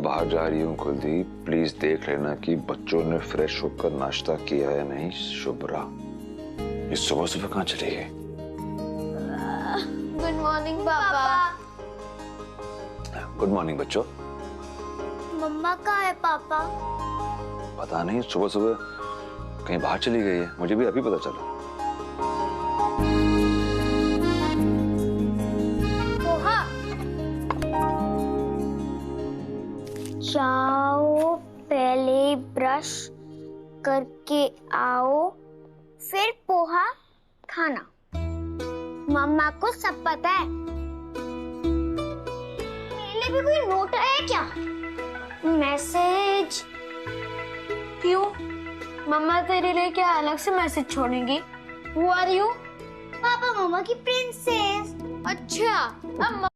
बाहर जा रही हूँ कुलदीप, प्लीज देख लेना कि बच्चों ने फ्रेश होकर नाश्ता किया है नहीं। शुभ्रा ये सुबह सुबह कहाँ चली गई? गुड मॉर्निंग पापा। गुड मॉर्निंग बच्चों। मम्मा कहाँ है पापा? पता नहीं, सुबह सुबह कहीं बाहर चली गई है, मुझे भी अभी पता चला। पोहा। जाओ पहले ब्रश करके आओ, फिर पोहा खाना। मम्मा को सब पता है। मेरे लिए भी कोई नोट है क्या? मैसेज? क्यों? मम्मा तेरे लिए क्या अलग से मैसेज छोड़ेंगी? Who are you? पापा मम्मा की प्रिंसेस। अच्छा, अब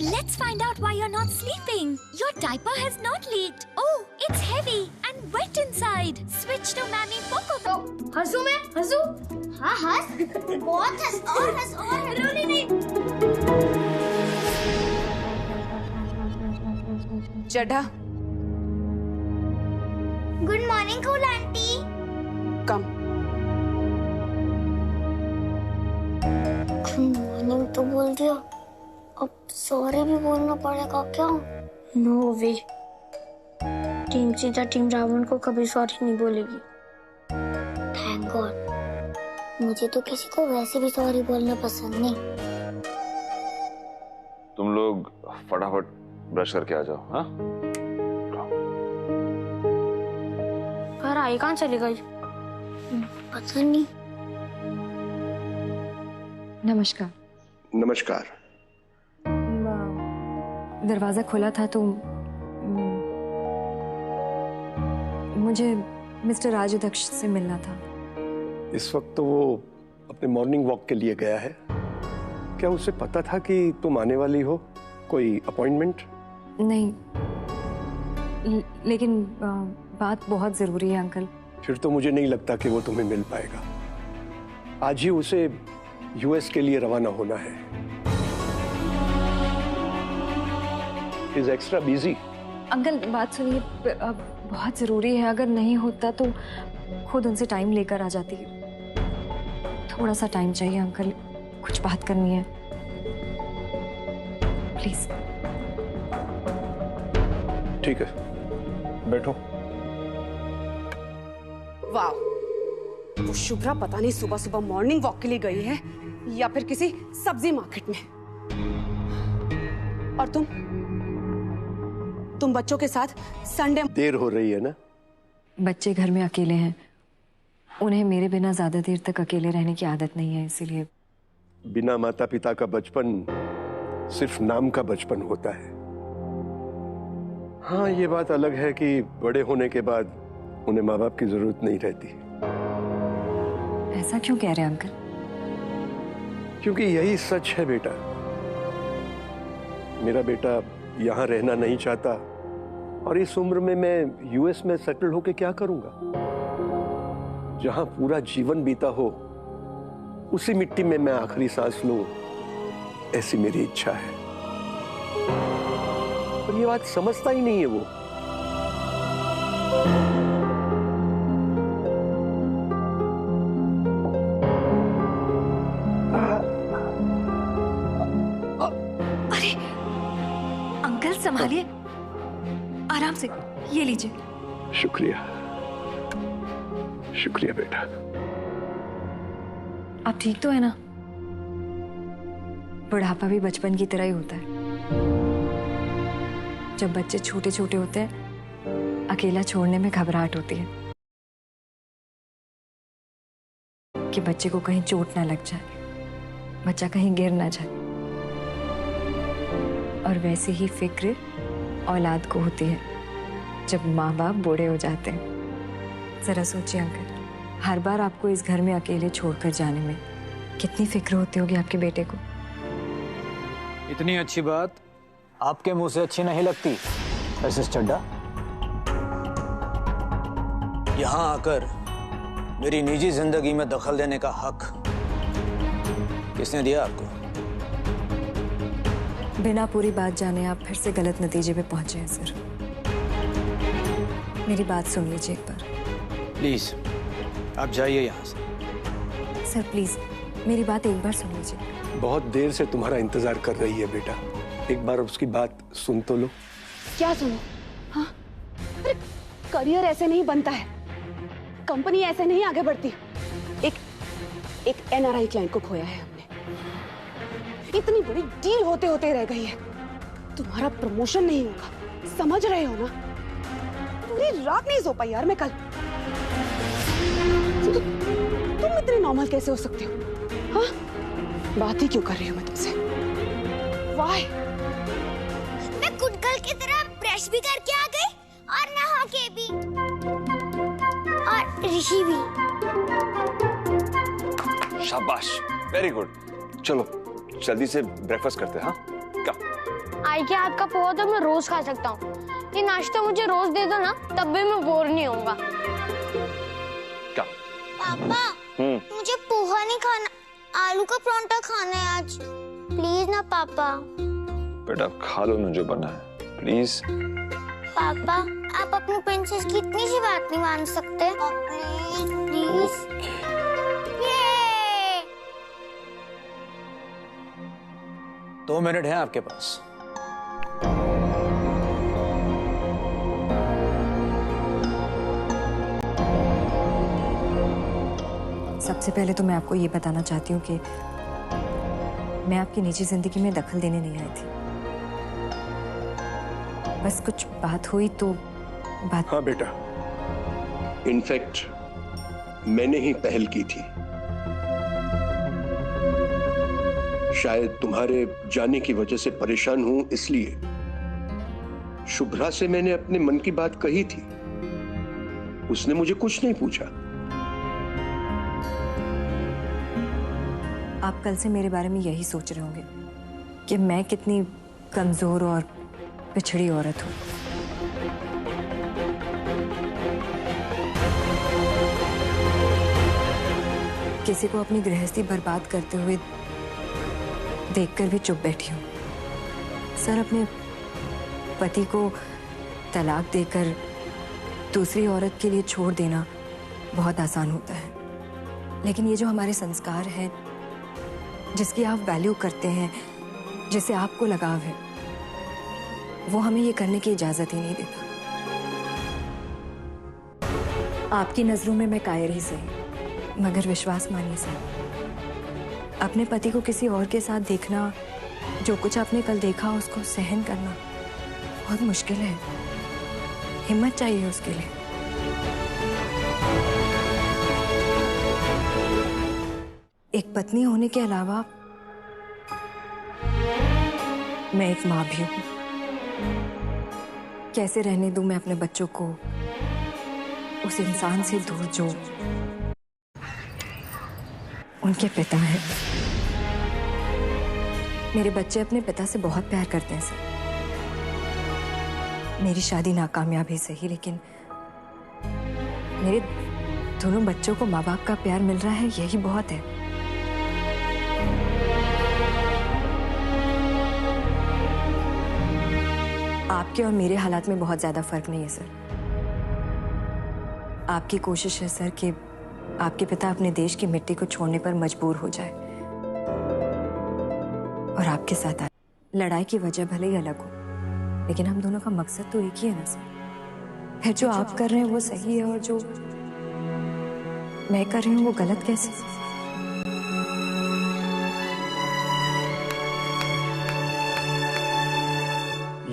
Let's find out why you're not sleeping. Your diaper has not leaked. Oh, it's heavy and wet inside. Switch to Mammy Poco. तो हंसू मैं? हंसू? हाँ हंस, बहुत हंस और रोनी नहीं। चढ़ा। Good morning cool aunty. Come. Good morning तो बोल दिया, अब सॉरी भी बोलना पड़ेगा क्या? No way, team Sita team Ravan को कभी सॉरी नहीं बोलेगी। थैंक गॉड, मुझे तो किसी को वैसे भी सॉरी बोलना पसंद नहीं। तुम लोग फटाफट ब्रश करके आ जाओ। हाँ, पर आई कहाँ चली गई? पता नहीं। नमस्कार। नमस्कार। दरवाजा खुला था तो मुझे मिस्टर राजाध्यक्ष से मिलना था। इस वक्त तो वो अपने मॉर्निंग वॉक के लिए गया है। क्या उसे पता था कि तुम आने वाली हो? कोई अपॉइंटमेंट? नहीं, लेकिन बात बहुत जरूरी है अंकल। फिर तो मुझे नहीं लगता कि वो तुम्हें मिल पाएगा। आज ही उसे यूएस के लिए रवाना होना है। Is extra busy. अंकल बात सुनिए, बहुत जरूरी है। अगर नहीं होता तो खुद उनसे टाइम लेकर आ जाती। थोड़ा सा टाइम चाहिए अंकल, कुछ बात करनी है, प्लीज। ठीक है, बैठो। वाह, वो शुभ्रा पता नहीं सुबह सुबह मॉर्निंग वॉक के लिए गई है या फिर किसी सब्जी मार्केट में। और तुम बच्चों के साथ संडे। देर हो रही है ना? बच्चे घर में अकेले हैं, उन्हें मेरे बिना ज्यादा देर तक अकेले रहने की आदत नहीं है, इसीलिए। बिना माता पिता का बचपन सिर्फ नाम का बचपन होता है। हाँ, ये बात अलग है कि बड़े होने के बाद उन्हें माँ बाप की जरूरत नहीं रहती। ऐसा क्यों कह रहे हैं अंकल? क्योंकि यही सच है बेटा। मेरा बेटा यहाँ रहना नहीं चाहता और इस उम्र में मैं यूएस में सेटल होके क्या करूंगा? जहां पूरा जीवन बीता हो उसी मिट्टी में मैं आखिरी सांस लूं, ऐसी मेरी इच्छा है। पर ये बात समझता ही नहीं है वो। अरे अंकल संभालिए, आराम से, ये लीजिए। शुक्रिया, शुक्रिया बेटा। आप ठीक तो है ना? बुढ़ापा भी बचपन की तरह ही होता है। जब बच्चे छोटे छोटे होते हैं, अकेला छोड़ने में घबराहट होती है कि बच्चे को कहीं चोट ना लग जाए, बच्चा कहीं गिर ना जाए। और वैसे ही फिक्र औलाद को होती है जब माँ बाप बूढ़े हो जाते हैं। जरा सोचिए अंकल, हर बार आपको इस घर में अकेले छोड़कर जाने में कितनी फिक्र होती होगी आपके बेटे को। इतनी अच्छी बात आपके मुंह से अच्छी नहीं लगती मिसेस चड्ढा। यहां आकर मेरी निजी जिंदगी में दखल देने का हक किसने दिया आपको? बिना पूरी बात जाने आप फिर से गलत नतीजे पे पहुंचे हैं सर। मेरी बात सुन लीजिए एक बार। प्लीज आप जाइए यहाँ से। सर प्लीज मेरी बात एक बार सुन लीजिए। बहुत देर से तुम्हारा इंतजार कर रही है बेटा, एक बार उसकी बात सुन तो लो। क्या सुनो? हाँ, अरे करियर ऐसे नहीं बनता है, कंपनी ऐसे नहीं आगे बढ़ती। एक NRI क्लाइंट को खोया है हमने, इतनी बड़ी डील होते होते रह गई है। तुम्हारा प्रमोशन नहीं होगा, समझ रहे हो ना? पूरी रात नहीं सो पाई यार मैं कल। तुम इतने नॉर्मल कैसे हो सकते हो? हाँ, बात ही क्यों कर रही हूँ मैं तुमसे? वाई? मैं गुडगर्ल की तरह ब्रश भी करके आ गई और नहा के भी, और ऋषि भी। शाबाश, वेरी गुड। चलो जल्दी से ब्रेकफास्ट करते हैं। हाँ क्या? आई के हाथ का पोहा तो मैं रोज खा सकता हूँ। ये नाश्ता मुझे रोज दे दो ना, तब भी मैं बोर नहीं होऊंगा। क्या? पापा, मुझे पोहा नहीं खाना, आलू का परांठा खाना है आज। प्लीज ना पापा। बेटा खा लो ना जो बना है, प्लीज। पापा, आप अपनी प्रिंसेस की इतनी सी बात नहीं मान सकते? Please please. 2 मिनट है आपके पास। सबसे पहले तो मैं आपको ये बताना चाहती हूँ कि मैं आपकी निजी जिंदगी में दखल देने नहीं आई थी। बस कुछ बात हुई तो बात। हाँ बेटा, इनफैक्ट मैंने ही पहल की थी। शायद तुम्हारे जाने की वजह से परेशान हूं, इसलिए शुभ्रा से मैंने अपने मन की बात कही थी। उसने मुझे कुछ नहीं पूछा। आप कल से मेरे बारे में यही सोच रहे होंगे कि मैं कितनी कमजोर और पिछड़ी औरत हूं। किसी को अपनी गृहस्थी बर्बाद करते हुए देखकर भी चुप बैठी हूँ। सर, अपने पति को तलाक देकर दूसरी औरत के लिए छोड़ देना बहुत आसान होता है, लेकिन ये जो हमारे संस्कार हैं, जिसकी आप वैल्यू करते हैं, जिससे आपको लगाव है, वो हमें ये करने की इजाजत ही नहीं देता। आपकी नजरों में मैं कायर ही सही, मगर विश्वास मानिए सर, अपने पति को किसी और के साथ देखना, जो कुछ आपने कल देखा उसको सहन करना बहुत मुश्किल है। हिम्मत चाहिए उसके लिए। एक पत्नी होने के अलावा मैं एक माँ भी हूं। कैसे रहने दूं मैं अपने बच्चों को उस इंसान से दूर जो उनके पिता हैं। मेरे बच्चे अपने पिता से बहुत प्यार करते हैं सर। मेरी शादी नाकामयाब ही सही, लेकिन मेरे दोनों बच्चों को माँ बाप का प्यार मिल रहा है, यही बहुत है। आपके और मेरे हालात में बहुत ज्यादा फर्क नहीं है सर। आपकी कोशिश है सर कि आपके पिता अपने देश की मिट्टी को छोड़ने पर मजबूर हो जाए और आपके साथ आए। लड़ाई की वजह भले ही अलग हो, लेकिन हम दोनों का मकसद तो एक ही है ना सर। फिर जो आप कर रहे हैं वो सही है और जो मैं कर रही हूँ वो गलत कैसे?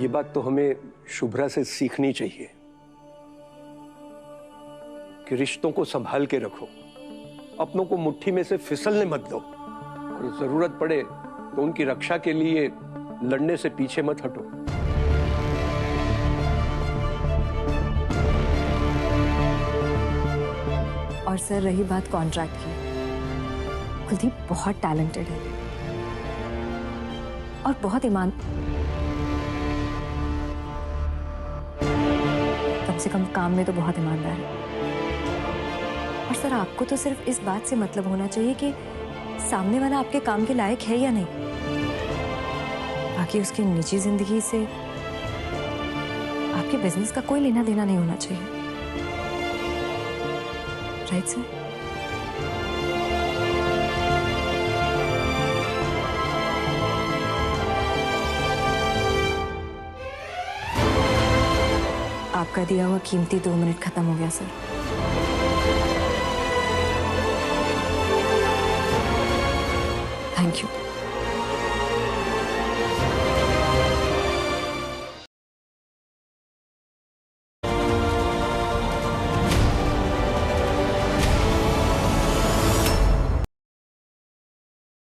ये बात तो हमें शुभ्रा से सीखनी चाहिए कि रिश्तों को संभाल के रखो, अपनों को मुट्ठी में से फिसलने मत दो, और जरूरत पड़े तो उनकी रक्षा के लिए लड़ने से पीछे मत हटो। और सर, रही बात कॉन्ट्रैक्ट की, कुलदीप बहुत टैलेंटेड है और बहुत ईमान, कम से कम काम में तो बहुत ईमानदार है। और सर, आपको तो सिर्फ इस बात से मतलब होना चाहिए कि सामने वाला आपके काम के लायक है या नहीं। बाकी उसकी निजी जिंदगी से आपके बिजनेस का कोई लेना देना नहीं होना चाहिए, राइट सर? आपका दिया हुआ कीमती 2 मिनट खत्म हो गया सर। Thank you.